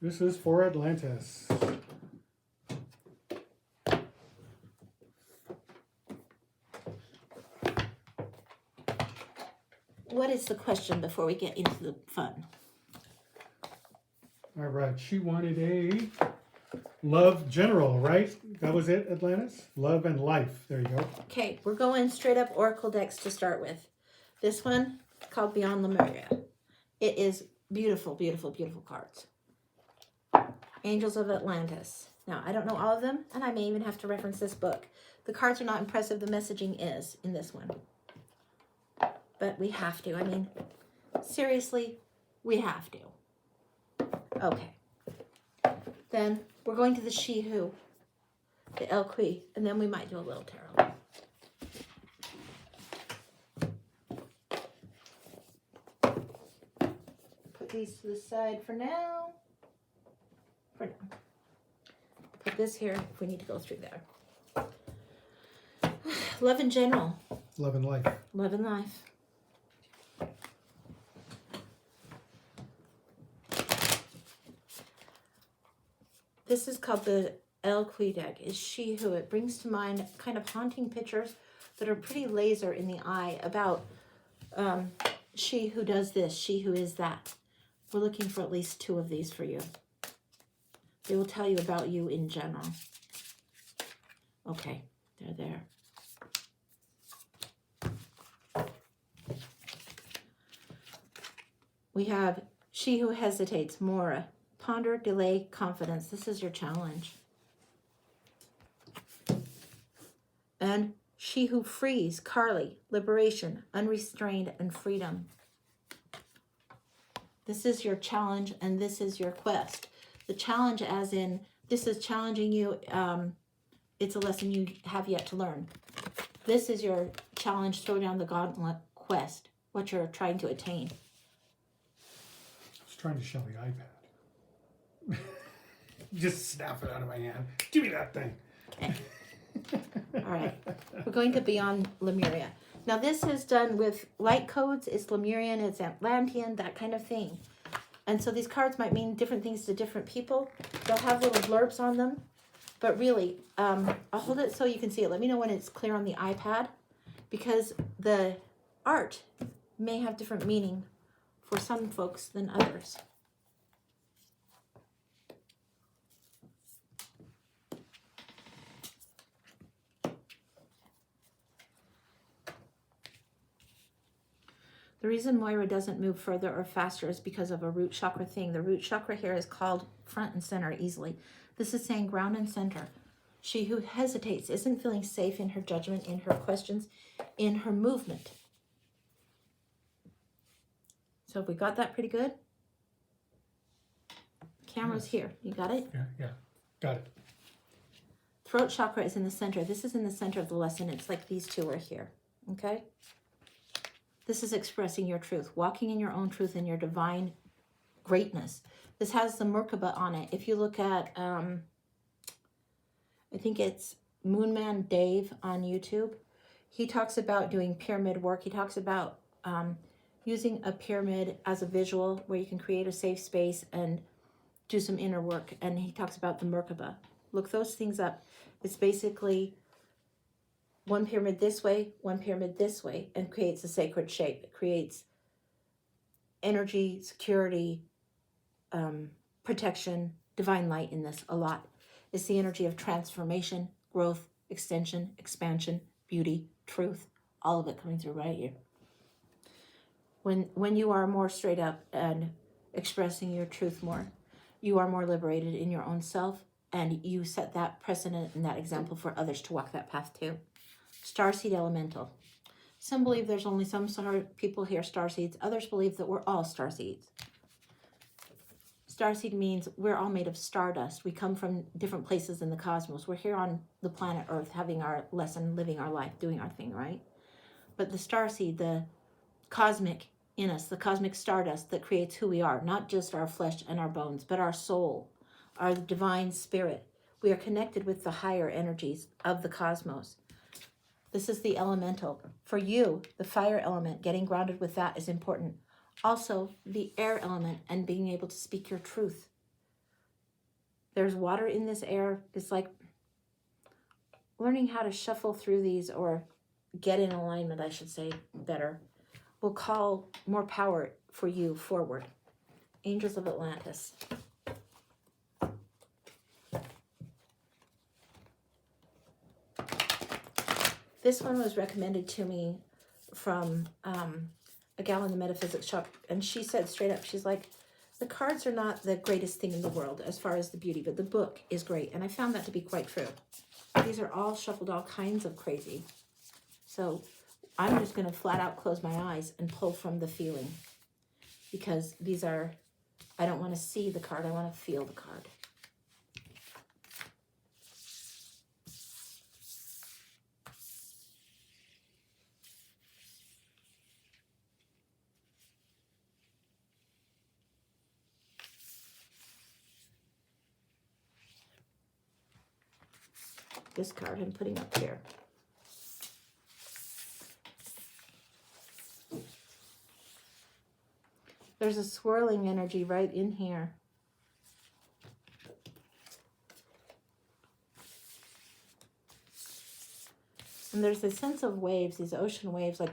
This is for Atlantis. What is the question before we get into the fun? All right, she wanted a love general, right? That was it, Atlantis? Love and life. There you go. Okay, we're going straight up Oracle decks to start with. This one is called Beyond Lemuria. It is beautiful, beautiful, beautiful cards. Angels of Atlantis. Now, I don't know all of them, and I may even have to reference this book. The cards are not impressive. The messaging is in this one. But we have to. I mean, seriously, we have to. Okay. Then we're going to the She-Who, the El-Kui, and then we might do a little tarot. Put these to the side for now. Put this here if we need to go through there. Love in general. Love and life. Love and life. This is called the El-Kui deck. Is She-Who. It brings to mind kind of haunting pictures that are pretty laser in the eye about she who does this, she who is that. We're looking for at least 2 of these for you. They will tell you about you in general. Okay, they're there. We have She Who Hesitates, Mora. Ponder, delay, confidence. This is your challenge. And She Who Frees, Carly. Liberation, unrestrained, and freedom. This is your challenge, and this is your quest. The challenge as in, this is challenging you. It's a lesson you have yet to learn. This is your challenge, throw down the gauntlet quest, what you're trying to attain. I was trying to show the iPad. Just snap it out of my hand. Give me that thing. Okay. All right. We're going to Beyond Lemuria. Now, this is done with light codes. It's Lemurian, it's Atlantean, that kind of thing. And so these cards might mean different things to different people. They'll have little blurbs on them. But really, I'll hold it so you can see it. Let me know when it's clear on the iPad, because the art may have different meaning for some folks than others. The reason Moira doesn't move further or faster is because of a root chakra thing. The root chakra here is called front and center easily. This is saying ground and center. She who hesitates isn't feeling safe in her judgment, in her questions, in her movement. So have we got that pretty good? Camera's here. You got it? Yeah, got it. Throat chakra is in the center. This is in the center of the lesson. It's like these 2 are here. Okay? This is expressing your truth, walking in your own truth and your divine greatness. This has the Merkabah on it. If you look at, I think it's Moonman Dave on YouTube, he talks about doing pyramid work. He talks about using a pyramid as a visual where you can create a safe space and do some inner work. And he talks about the Merkabah. Look those things up. It's basically one pyramid this way, one pyramid this way, and creates a sacred shape. It creates energy, security, protection, divine light in this a lot. It's the energy of transformation, growth, extension, expansion, beauty, truth, all of it coming through right here. When you are more straight up and expressing your truth more, you are more liberated in your own self, and you set that precedent and that example for others to walk that path too. Starseed elemental. Some believe there's only some people here starseeds. Others believe that we're all starseeds. Starseed means we're all made of stardust. We come from different places in the cosmos. We're here on the planet Earth having our lesson, living our life, doing our thing, right? But the starseed, the cosmic in us, the cosmic stardust that creates who we are, not just our flesh and our bones, but our soul, our divine spirit. We are connected with the higher energies of the cosmos. This is the elemental. For you, the fire element, getting grounded with that is important. Also, the air element and being able to speak your truth. There's water in this air. It's like learning how to shuffle through these, or get in alignment, I should say better, will call more power for you forward. Angels of Atlantis. This one was recommended to me from a gal in the metaphysics shop, and she said straight up, she's like, the cards are not the greatest thing in the world as far as the beauty, but the book is great. And I found that to be quite true. These are all shuffled all kinds of crazy. So I'm just going to flat out close my eyes and pull from the feeling, because these are, I don't want to see the card, I want to feel the card. This card I'm putting up here. There's a swirling energy right in here. And there's a sense of waves, these ocean waves, like,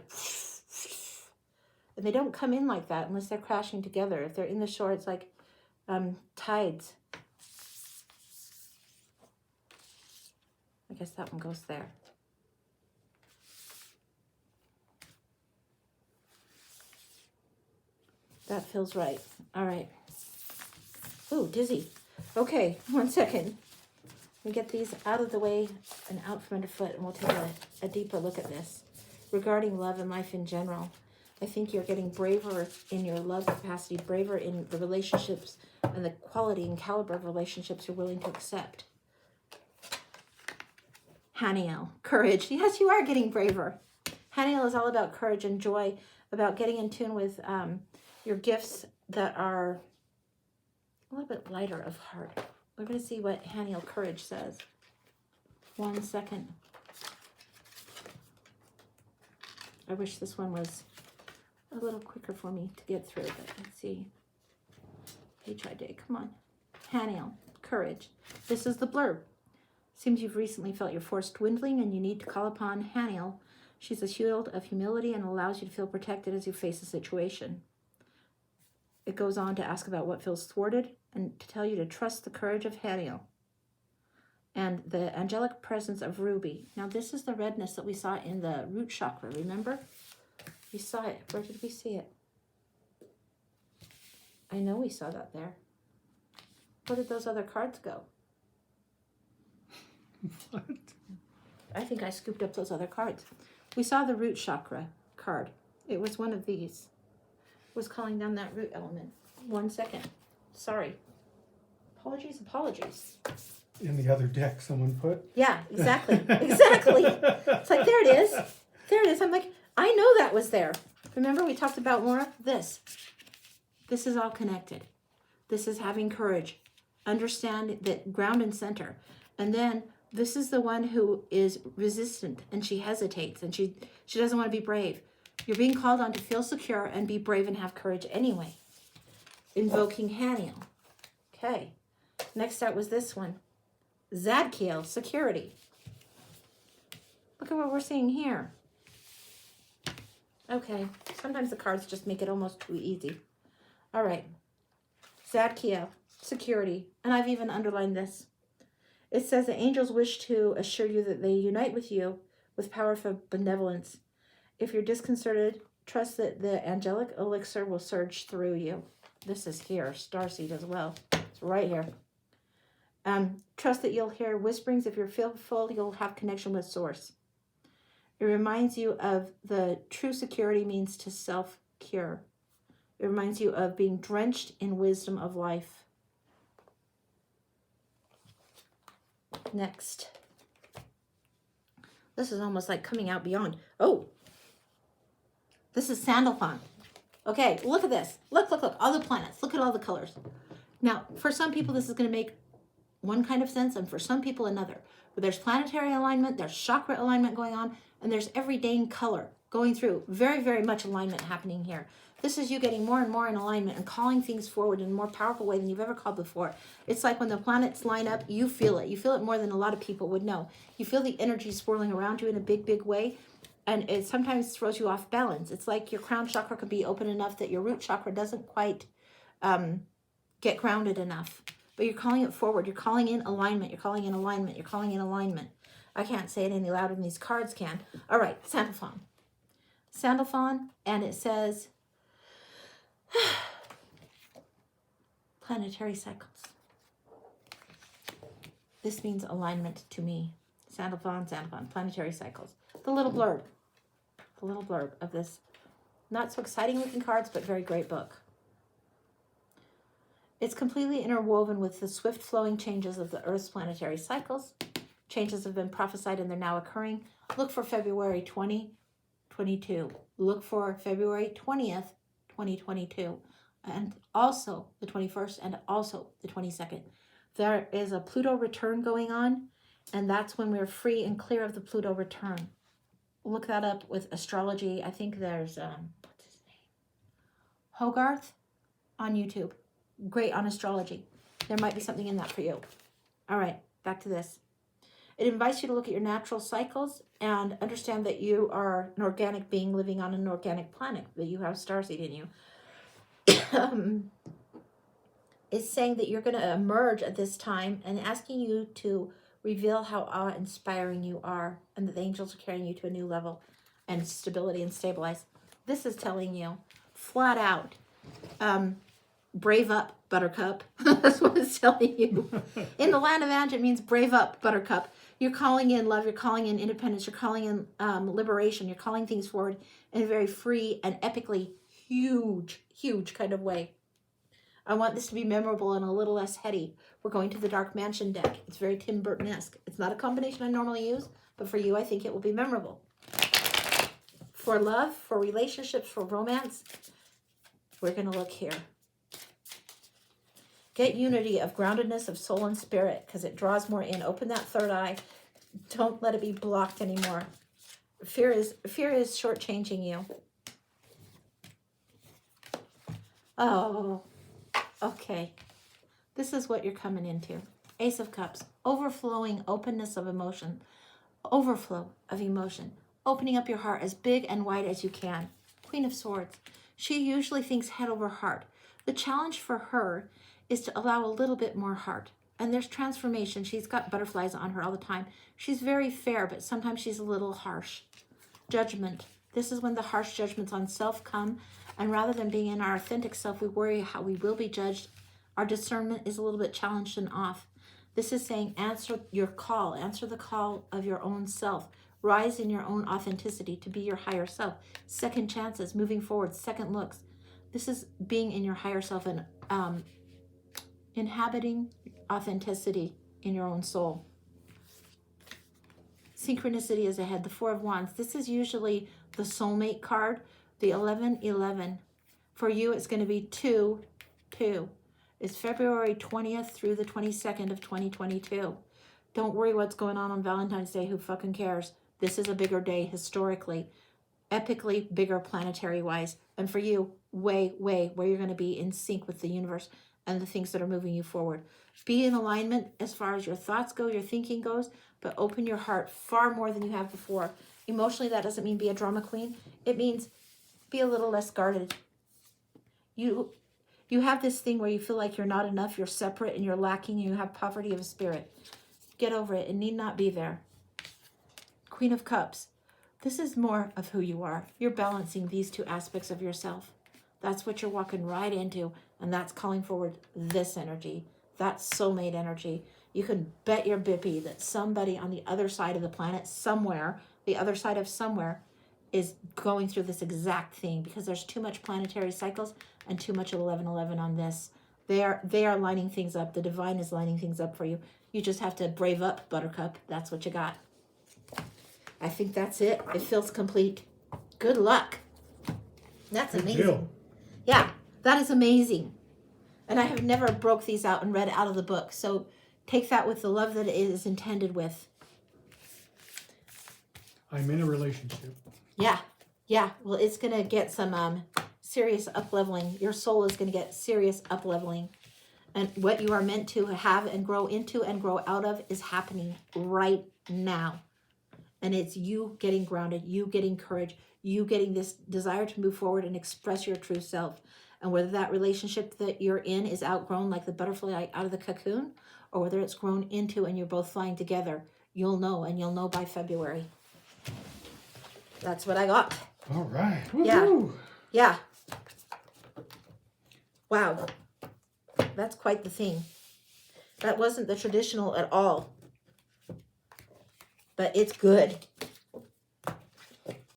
and they don't come in like that unless they're crashing together. If they're in the shore, it's like tides. I guess that one goes there. That feels right. All right. Ooh, dizzy. Okay, 1 second. Let me get these out of the way and out from underfoot, and we'll take a deeper look at this. Regarding love and life in general, I think you're getting braver in your love capacity, braver in the relationships and the quality and caliber of relationships you're willing to accept. Haniel, courage. Yes, you are getting braver. Haniel is all about courage and joy, about getting in tune with your gifts that are a little bit lighter of heart. We're going to see what Haniel courage says. 1 second. I wish this one was a little quicker for me to get through, but let's see. HIJ, come on. Haniel, courage. This is the blurb. Seems you've recently felt your force dwindling and you need to call upon Haniel. She's a shield of humility and allows you to feel protected as you face a situation. It goes on to ask about what feels thwarted and to tell you to trust the courage of Haniel and the angelic presence of Ruby. Now this is the redness that we saw in the root chakra, remember? We saw it. Where did we see it? I know we saw that there. Where did those other cards go? What? I think I scooped up those other cards. We saw the root chakra card. It was one of these. It was calling down that root element. 1 second. Sorry. Apologies. In the other deck someone put. Yeah, exactly. Exactly. It's like, there it is. There it is. I'm like, I know that was there. Remember we talked about more? This. This is all connected. This is having courage. Understand that ground and center. And then this is the one who is resistant and she hesitates and she doesn't want to be brave. You're being called on to feel secure and be brave and have courage anyway. Invoking Haniel. Okay. Next out was this one. Zadkiel, security. Look at what we're seeing here. Okay. Sometimes the cards just make it almost too easy. All right. Zadkiel, security. And I've even underlined this. It says the angels wish to assure you that they unite with you with powerful benevolence. If you're disconcerted, trust that the angelic elixir will surge through you. This is here, starseed as well. It's right here. Trust that you'll hear whisperings. If you're fearful, you'll have connection with source. It reminds you of the true security means to self-cure. It reminds you of being drenched in wisdom of life. Next. This is almost like coming out beyond. Oh, this is Sandalphon. Okay, look at this. Look. All the planets. Look at all the colors. Now, for some people, this is going to make one kind of sense, and for some people, another. But there's planetary alignment, there's chakra alignment going on, and there's every dang color going through. Very, very much alignment happening here. This is you getting more and more in alignment and calling things forward in a more powerful way than you've ever called before. It's like when the planets line up, you feel it. You feel it more than a lot of people would know. You feel the energy swirling around you in a big, big way. And it sometimes throws you off balance. It's like your crown chakra could be open enough that your root chakra doesn't quite get grounded enough. But you're calling it forward. You're calling in alignment. You're calling in alignment. You're calling in alignment. I can't say it any louder than these cards can. All right, Sandalphon. Sandalphon, and it says planetary cycles. This means alignment to me. Sandalphon, Sandalphon, planetary cycles. The little blurb of this not so exciting looking cards, but very great book. It's completely interwoven with the swift flowing changes of the Earth's planetary cycles. Changes have been prophesied and they're now occurring. Look for February 2022. Look for February 20th, 2022. And also the 21st and also the 22nd. There is a Pluto return going on, and that's when we're free and clear of the Pluto return. Look that up with astrology. I think there's, what's his name? Hogarth on YouTube. Great on astrology. There might be something in that for you. All right, back to this. It invites you to look at your natural cycles and understand that you are an organic being living on an organic planet, that you have starseed in you. It's saying that you're going to emerge at this time and asking you to reveal how awe-inspiring you are and that the angels are carrying you to a new level and stability and stabilize. This is telling you flat out, brave up, Buttercup. That's what it's telling you. In the land of Ange, it means brave up, Buttercup. You're calling in love. You're calling in independence. You're calling in liberation. You're calling things forward in a very free and epically huge kind of way. I want this to be memorable and a little less heady. We're going to the Dark Mansion deck. It's very Tim Burton-esque. It's not a combination I normally use, but for you, I think it will be memorable. For love, for relationships, for romance, we're going to look here. Get unity of groundedness of soul and spirit because it draws more in. Open that third eye. Don't let it be blocked anymore. Fear is shortchanging you. Oh, okay. This is what you're coming into. Ace of Cups. Overflowing openness of emotion. Overflow of emotion. Opening up your heart as big and wide as you can. Queen of Swords. She usually thinks head over heart. The challenge for her is to allow a little bit more heart. And there's transformation. She's got butterflies on her all the time. She's very fair, but sometimes she's a little harsh. Judgment. This is when the harsh judgments on self come. And rather than being in our authentic self, we worry how we will be judged. Our discernment is a little bit challenged and off. This is saying answer your call. Answer the call of your own self. Rise in your own authenticity to be your higher self. Second chances, moving forward, second looks. This is being in your higher self and inhabiting authenticity in your own soul. Synchronicity is ahead. The Four of Wands. This is usually the soulmate card. The 11-11. For you, it's going to be 2-2. It's February 20th through the 22nd of 2022. Don't worry what's going on Valentine's Day. Who fucking cares? This is a bigger day historically, epically bigger planetary-wise. And for you, way where you're going to be in sync with the universe and the things that are moving you forward. Be in alignment as far as your thoughts go, your thinking goes, but open your heart far more than you have before. Emotionally, that doesn't mean be a drama queen. It means be a little less guarded. You have this thing where you feel like you're not enough, you're separate, and you're lacking, and you have poverty of spirit. Get over it. It need not be there. Queen of Cups. This is more of who you are. You're balancing these two aspects of yourself. That's what you're walking right into, and that's calling forward this energy. That's soulmate energy. You can bet your bippy that somebody on the other side of the planet, somewhere, the other side of somewhere, is going through this exact thing because there's too much planetary cycles and too much 11-11 on this. They are lining things up. The divine is lining things up for you. You just have to brave up, Buttercup. That's what you got. I think that's it. It feels complete. Good luck. That's amazing. Deal. Yeah, that is amazing. And I have never broke these out and read out of the book. So take that with the love that it is intended with. I'm in a relationship. Yeah. Well, it's going to get some serious up-leveling. Your soul is going to get serious up-leveling. And what you are meant to have and grow into and grow out of is happening right now. And it's you getting grounded, you getting courage, you getting this desire to move forward and express your true self. And whether that relationship that you're in is outgrown like the butterfly out of the cocoon, or whether it's grown into and you're both flying together, you'll know, and you'll know by February. That's what I got. All right. Yeah. Woo-hoo. Yeah. Wow. That's quite the thing. That wasn't the traditional at all. But it's good.